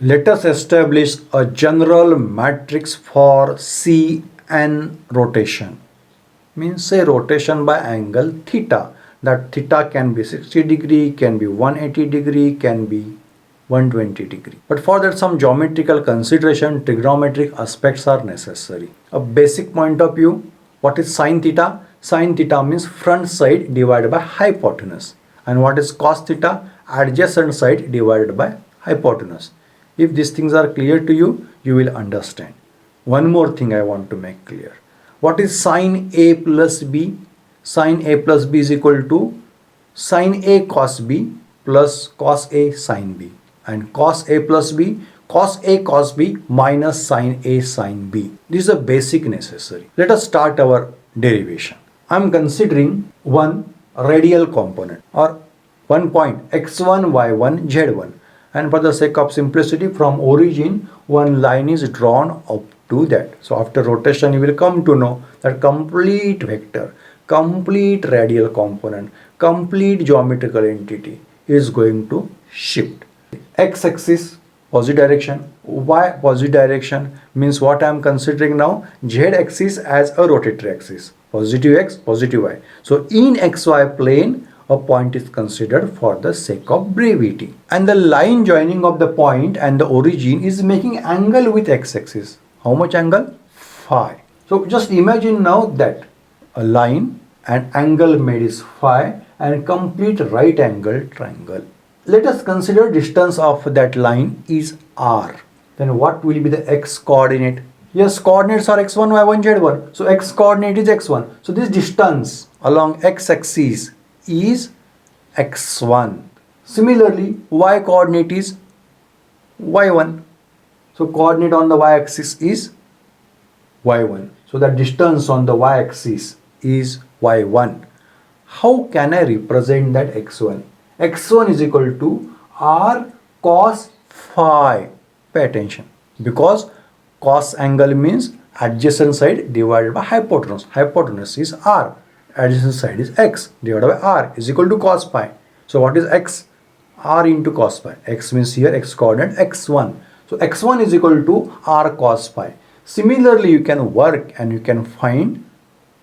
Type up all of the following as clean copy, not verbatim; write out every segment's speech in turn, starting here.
Let us establish a general matrix for Cn rotation. Means say rotation by angle theta. That theta can be 60 degree, can be 180 degree, can be 120 degree. But for that some geometrical consideration, trigonometric aspects are necessary. A basic point of view, what is sine theta? Sine theta means front side divided by hypotenuse. And what is cos theta? Adjacent side divided by hypotenuse. If these things are clear to you, you will understand. One more thing I want to make clear. What is sine A plus B? Sine A plus B is equal to sine A cos B plus cos A sine B. And cos A plus B, cos A cos B minus sine A sine B. This is a basic necessary. Let us start our derivation. I am considering one radial component or one point x1, y1, z1. And for the sake of simplicity, from origin, one line is drawn up to that. So after rotation, you will come to know that complete vector, complete radial component, complete geometrical entity is going to shift. X-axis, positive direction, Y positive direction means what I am considering now, Z-axis as a rotatory axis, positive X, positive Y. So in XY plane, a point is considered for the sake of brevity. And the line joining of the point and the origin is making angle with x-axis. How much angle? Phi. So just imagine now that a line and angle made is phi and complete right angle triangle. Let us consider distance of that line is r. Then what will be the x coordinate? Yes, coordinates are x1, y1, z1. So x coordinate is x1. So this distance along x-axis is x1. Similarly, y coordinate is y1. So coordinate on the y-axis is y1. So the distance on the y-axis is y1. How can I represent that x1? x1 is equal to r cos phi. Pay attention. Because cos angle means adjacent side divided by hypotenuse. Hypotenuse is r. Adjacent side is x divided by r is equal to cos pi. So what is x? R into cos pi. X means here x coordinate x1. So x1 is equal to r cos pi. Similarly, you can work and you can find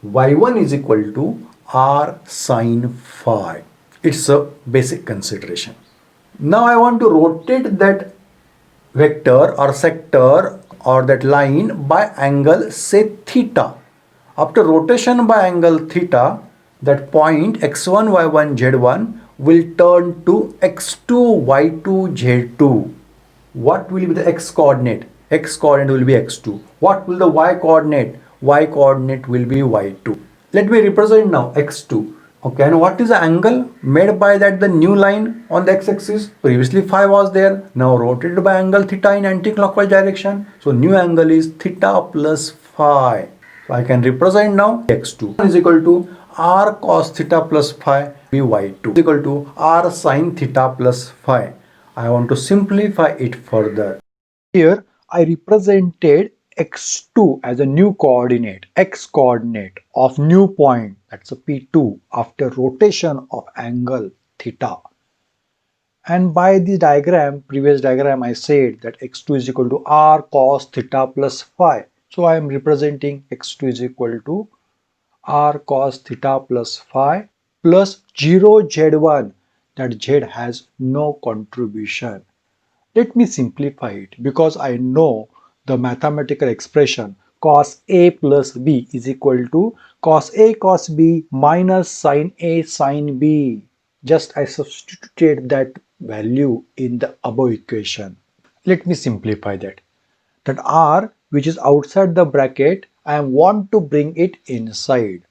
y1 is equal to r sin phi. It's a basic consideration. Now I want to rotate that vector or sector or that line by angle say theta. After rotation by angle theta, that point x1, y1, z1 will turn to x2, y2, z2. What will be the x coordinate? X coordinate will be x2. What will the y coordinate? Y coordinate will be y2. Let me represent now x2. Okay, and what is the angle made by that the new line on the x-axis? Previously phi was there. Now rotated by angle theta in anti-clockwise direction. So new angle is theta plus phi. So I can represent now x2 is equal to r cos theta plus phi y2 is equal to r sin theta plus phi. I want to simplify it further. Here I represented x2 as a new coordinate, x coordinate of new point, that's a P2 after rotation of angle theta. And by the diagram, previous diagram, I said that x2 is equal to r cos theta plus phi. So I am representing x2 is equal to r cos theta plus phi plus 0 z1, that z has no contribution. Let me simplify it because I know the mathematical expression cos A plus B is equal to cos A cos B minus sin A sin B. Just I substituted that value in the above equation. Let me simplify that. That R which is outside the bracket, I want to bring it inside.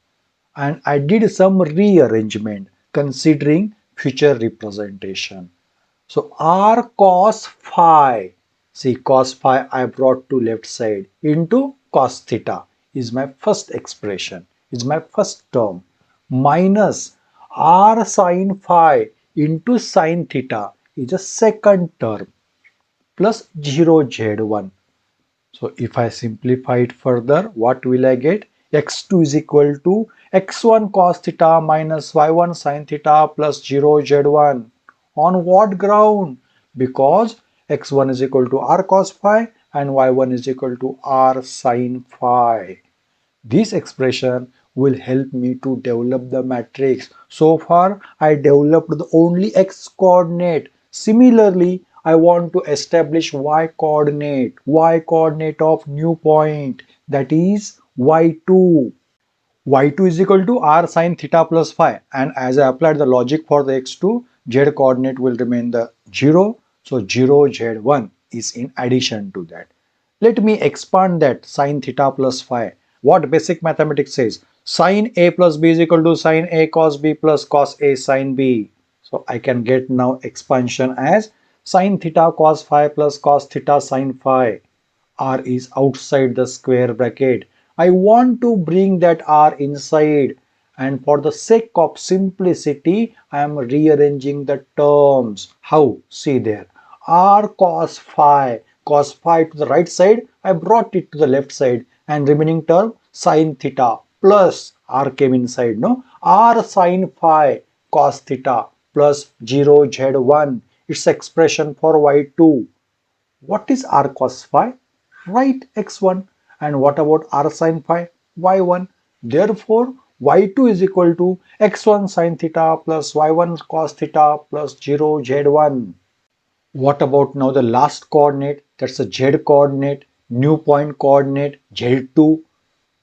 And I did some rearrangement considering future representation. So r cos phi, see cos phi I brought to left side into cos theta is my first expression, is my first term, minus r sin phi into sin theta is a second term, plus 0 z1. So if I simplify it further, what will I get? x2 is equal to x1 cos theta minus y1 sin theta plus 0 z1. On what ground? Because x1 is equal to r cos phi and y1 is equal to r sin phi. This expression will help me to develop the matrix. So far, I developed the only x coordinate. Similarly, I want to establish y coordinate of new point, that is y2. Y2 is equal to r sin theta plus phi, and as I applied the logic for the x2, z coordinate will remain the 0. So 0 z1 is in addition to that. Let me expand that sin theta plus phi. What basic mathematics says? Sin a plus b is equal to sin a cos b plus cos a sin b. So I can get now expansion as sin theta cos phi plus cos theta sin phi. R is outside the square bracket. I want to bring that R inside, and for the sake of simplicity I am rearranging the terms. How? See there. R cos phi to the right side, I brought it to the left side, and remaining term sin theta plus R came inside, no? R sin phi cos theta plus 0 z1. Its expression for y2. What is r cos phi? Write x1. And what about r sin phi? y1. Therefore, y2 is equal to x1 sin theta plus y1 cos theta plus 0 z1. What about now the last coordinate? That's the z coordinate, new point coordinate z2.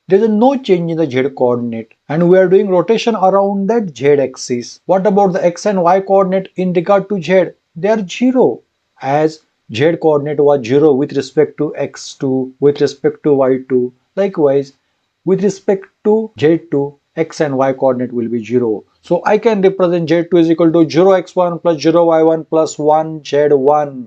There is no change in the z coordinate, and we are doing rotation around that z axis. What about the x and y coordinate in regard to z? They are 0, as z coordinate was 0 with respect to x2, with respect to y2. Likewise, with respect to z2, x and y coordinate will be 0. So I can represent z2 is equal to 0 x1 plus 0 y1 plus 1 z1.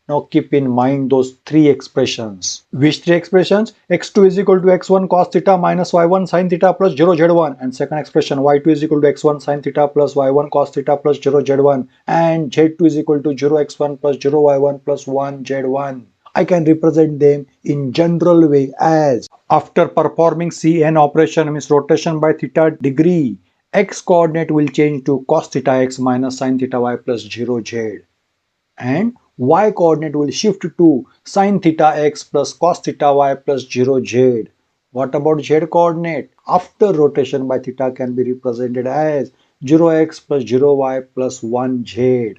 Now keep in mind those three expressions. Which three expressions? x2 is equal to x1 cos theta minus y1 sin theta plus 0 z1. And second expression, y2 is equal to x1 sin theta plus y1 cos theta plus 0 z1. And z2 is equal to 0 x1 plus 0 y1 plus 1 z1. I can represent them in general way as, after performing Cn operation, means rotation by theta degree, x coordinate will change to cos theta x minus sin theta y plus 0 z. And y coordinate will shift to sin theta x plus cos theta y plus 0 z. What about z coordinate? After rotation by theta can be represented as 0x plus 0y plus 1z.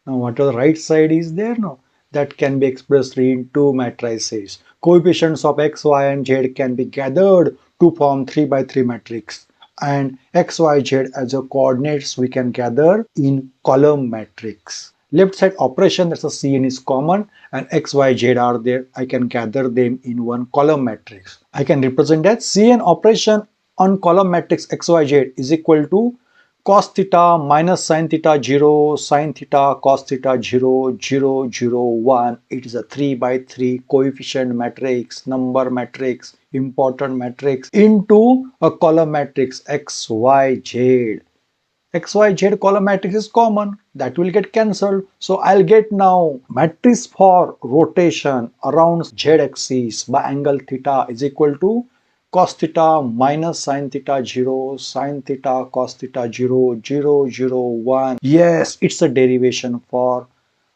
Now what the right side is there? No, that can be expressed in two matrices. Coefficients of x, y and z can be gathered to form 3 by 3 matrix, and x, y, z as a coordinates we can gather in column matrix. Left side operation, that's a Cn is common, and x, y, z are there. I can gather them in one column matrix. I can represent that Cn operation on column matrix x, y, z is equal to cos theta minus sin theta 0, sin theta cos theta 0, 0, 0, 1. It is a 3 by 3 coefficient matrix, number matrix, important matrix into a column matrix x, y, z. X, Y, Z column matrix is common, that will get cancelled. So I'll get now matrix for rotation around Z axis by angle theta is equal to cos theta minus sin theta 0, sin theta cos theta 0, 0, 0, 1. Yes, it's a derivation for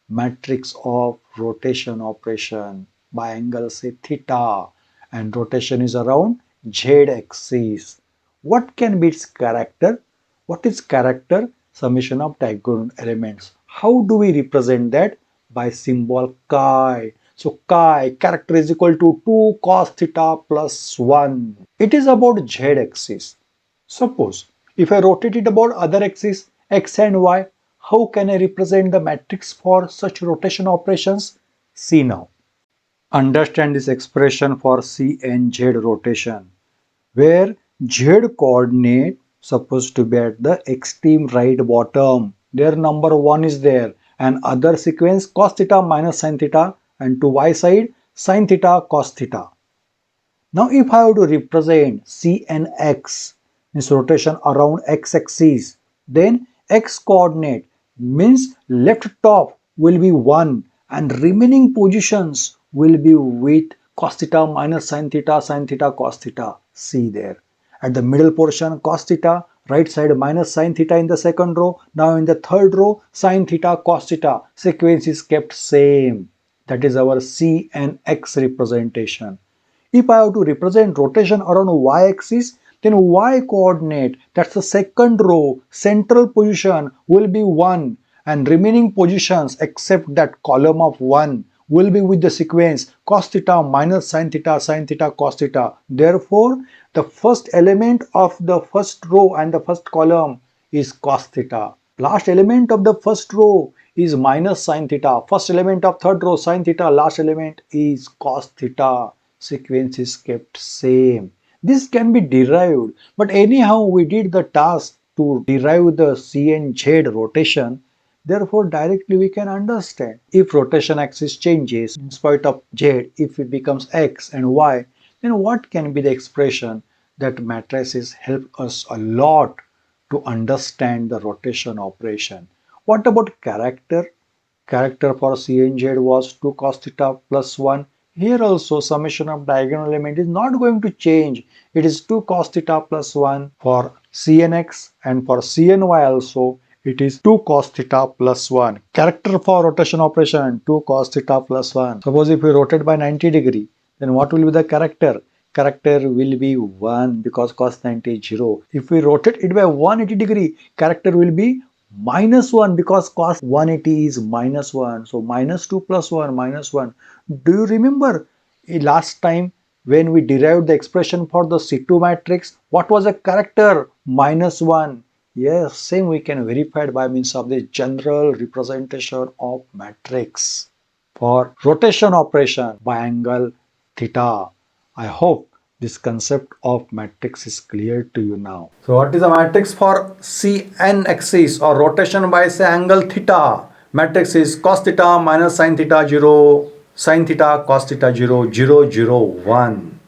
matrix of rotation operation by angle say theta, and rotation is around Z axis. What can be its character? What is character? Summation of diagonal elements. How do we represent that? By symbol chi. So chi, character is equal to 2 cos theta plus 1. It is about z axis. Suppose if I rotate it about other axis x and y, how can I represent the matrix for such rotation operations? See now. Understand this expression for C and Z rotation, where Z coordinate supposed to be at the extreme right bottom. Their number 1 is there, and other sequence cos theta minus sin theta, and to y side sin theta cos theta. Now if I have to represent C and X, means rotation around x axis, then x coordinate means left top will be 1 and remaining positions will be with cos theta minus sin theta cos theta. See there. At the middle portion cos theta, right side minus sin theta in the second row. Now in the third row sin theta cos theta. Sequence is kept same. That is our C and X representation. If I have to represent rotation around y-axis, then y coordinate, that's the second row, central position will be 1 and remaining positions except that column of 1 will be with the sequence cos theta minus sin theta cos theta. Therefore, the first element of the first row and the first column is cos theta. Last element of the first row is minus sin theta. First element of third row sin theta. Last element is cos theta. Sequence is kept same. This can be derived, but anyhow we did the task to derive the C and Z rotation. Therefore, directly we can understand. If rotation axis changes in spite of Z, if it becomes X and Y, then what can be the expression? That matrices help us a lot to understand the rotation operation. What about character? Character for C and Z was 2 cos theta plus 1. Here also summation of diagonal element is not going to change. It is 2 cos theta plus 1 for C and X, and for C and Y also it is 2 cos theta plus 1. Character for rotation operation 2 cos theta plus 1. Suppose if we rotate by 90 degree, then what will be the character? Character will be 1 because cos 90 is 0. If we rotate it by 180 degree, character will be minus 1 because cos 180 is minus 1. So minus 2 plus 1 minus 1. Do you remember last time when we derived the expression for the C2 matrix? What was the character? Minus 1. Yes, same we can verify by means of the general representation of matrix for rotation operation by angle theta. I hope this concept of matrix is clear to you now. So what is a matrix for Cn axis or rotation by say angle theta? Matrix is cos theta minus sin theta 0, sin theta cos theta 0, 0, 0, 1.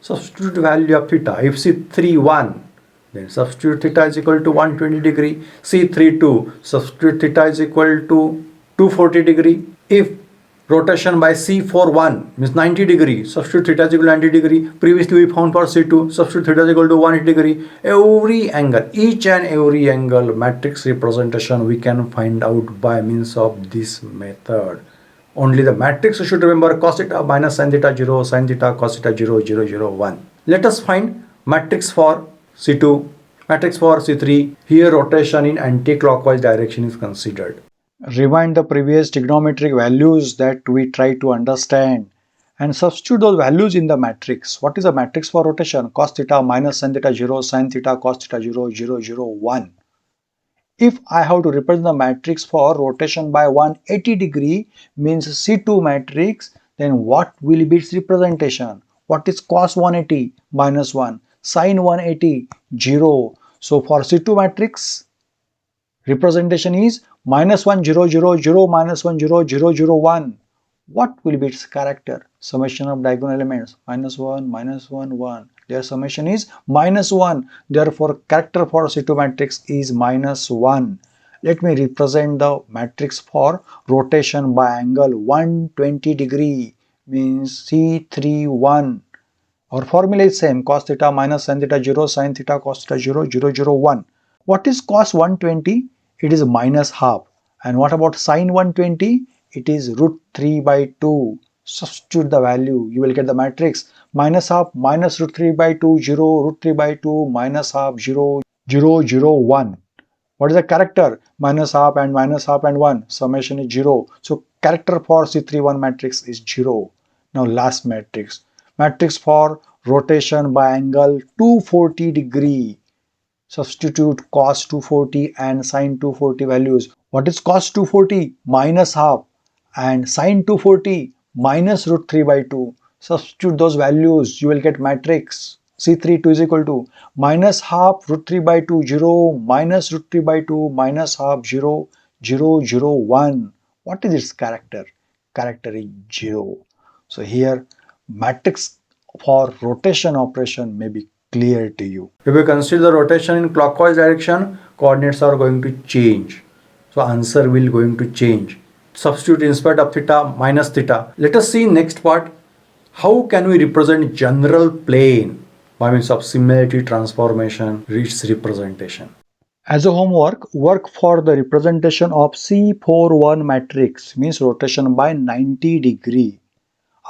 Substitute value of theta. If C3 1, then substitute theta is equal to 120 degree. C3 2, substitute theta is equal to 240 degree. If rotation by C4 1 means 90 degree, substitute theta is equal to 90 degree. Previously we found for C2, substitute theta is equal to 180 degree. Every angle, each and every angle matrix representation we can find out by means of this method. Only the matrix you should remember cos theta minus sin theta 0, sin theta cos theta 0, 0, 0, 1. Let us find matrix for C2, matrix for C3. Here rotation in anti-clockwise direction is considered. Rewind the previous trigonometric values that we try to understand and substitute those values in the matrix. What is the matrix for rotation? Cos theta minus sin theta 0, sin theta cos theta 0, 0, 0, 1. If I have to represent the matrix for rotation by 180 degree means C2 matrix, then what will be its representation? What is cos 180? Minus 1. Sin 180? 0. So for C2 matrix, representation is minus 1, 0, 0, 0, minus 1, 0, 0, 0, 1. What will be its character? Summation of diagonal elements. Minus 1, 1. Their summation is minus 1. Therefore, character for C2 matrix is minus 1. Let me represent the matrix for rotation by angle 120 degree means C3 1. Our formula is same, cos theta minus sin theta 0, sin theta cos theta 0, 0, 0, 1. What is cos 120? It is minus half. And what about sin 120? It is root 3 by 2. Substitute the value. You will get the matrix. Minus half minus root 3 by 2, 0, root 3 by 2, minus half, 0, 0, 0, 1. What is the character? Minus half and 1. Summation is 0. So character for C31 matrix is 0. Now last matrix. Matrix for rotation by angle 240 degree. Substitute cos 240 and sin 240 values. What is cos 240? Minus half and sin 240 minus root 3 by 2. Substitute those values. You will get matrix. C32 is equal to minus half root 3 by 2 0 minus root 3 by 2 minus half 0 0 0 1. What is its character? Character is 0. So here matrix for rotation operation may be clear to you. If we consider the rotation in clockwise direction, coordinates are going to change. So answer will going to change. Substitute in spite of theta minus theta. Let us see next part. How can we represent general plane by means of similarity transformation, its representation. As a homework, work for the representation of C41 matrix, means rotation by 90 degree.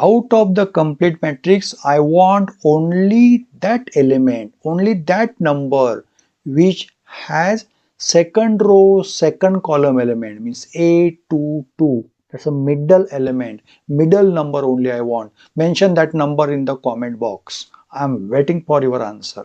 Out of the complete matrix, I want only that element, only that number which has second row, second column element, means A22. That's a middle element, middle number only I want. Mention that number in the comment box. I am waiting for your answer.